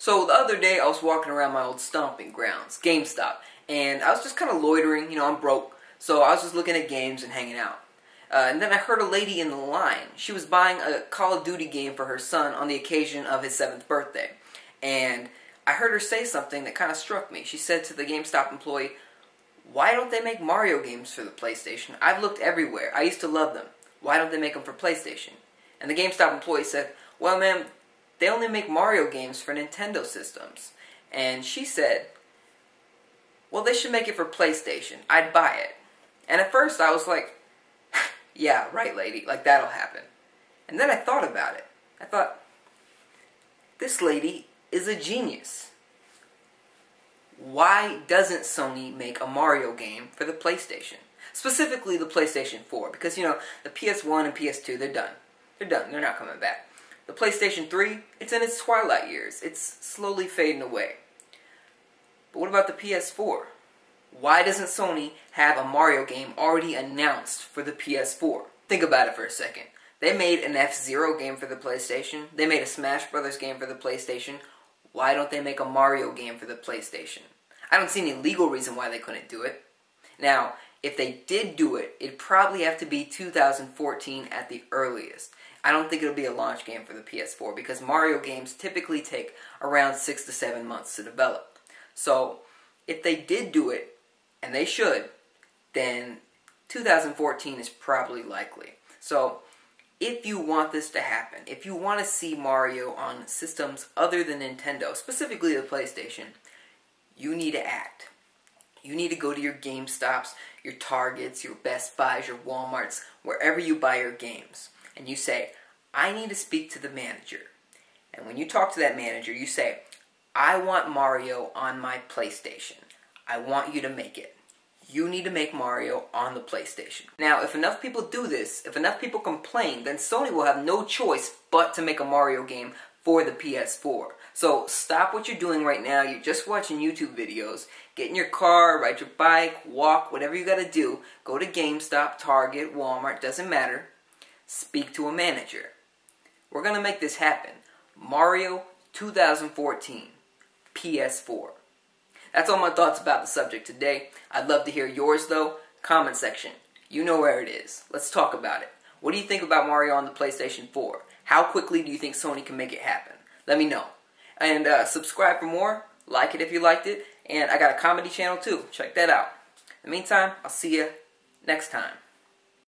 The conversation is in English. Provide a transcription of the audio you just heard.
So the other day I was walking around my old stomping grounds, GameStop, and I was just kind of loitering, I'm broke, so I was just looking at games and hanging out. And then I heard a lady in the line. She was buying a Call of Duty game for her son on the occasion of his 7th birthday. And I heard her say something that kind of struck me. She said to the GameStop employee, "Why don't they make Mario games for the PlayStation? I've looked everywhere. I used to love them. Why don't they make them for PlayStation?" And the GameStop employee said, "Well, ma'am, they only make Mario games for Nintendo systems." And she said, "Well, they should make it for PlayStation. I'd buy it." And at first I was like, yeah, right, lady, like that'll happen. And then I thought about it. I thought, this lady is a genius. Why doesn't Sony make a Mario game for the PlayStation? Specifically the PlayStation 4, because the PS1 and PS2, they're done. They're done. They're not coming back. The PlayStation 3, it's in its twilight years. It's slowly fading away. But what about the PS4? Why doesn't Sony have a Mario game already announced for the PS4? Think about it for a second. They made an F-Zero game for the PlayStation. They made a Smash Brothers game for the PlayStation. Why don't they make a Mario game for the PlayStation? I don't see any legal reason why they couldn't do it. Now, if they did do it, it'd probably have to be 2014 at the earliest. I don't think it'll be a launch game for the PS4 because Mario games typically take around 6 to 7 months to develop. So, if they did do it, and they should, then 2014 is probably likely. So, if you want this to happen, if you want to see Mario on systems other than Nintendo, specifically the PlayStation, you need to act. You need to go to your GameStops, your Targets, your Best Buys, your Walmarts, wherever you buy your games. And you say, "I need to speak to the manager." And when you talk to that manager, you say, "I want Mario on my PlayStation. I want you to make it. You need to make Mario on the PlayStation." Now, if enough people do this, if enough people complain, then Sony will have no choice but to make a Mario game for the PS4. So stop what you're doing right now. You're just watching YouTube videos. Get in your car, ride your bike, walk, whatever you gotta do. Go to GameStop, Target, Walmart, doesn't matter. Speak to a manager. We're gonna make this happen. Mario 2014, PS4. That's all my thoughts about the subject today. I'd love to hear yours though. Comment section. You know where it is. Let's talk about it. What do you think about Mario on the PlayStation 4? How quickly do you think Sony can make it happen? Let me know. And subscribe for more. Like it if you liked it. And I got a comedy channel too. Check that out. In the meantime, I'll see you next time.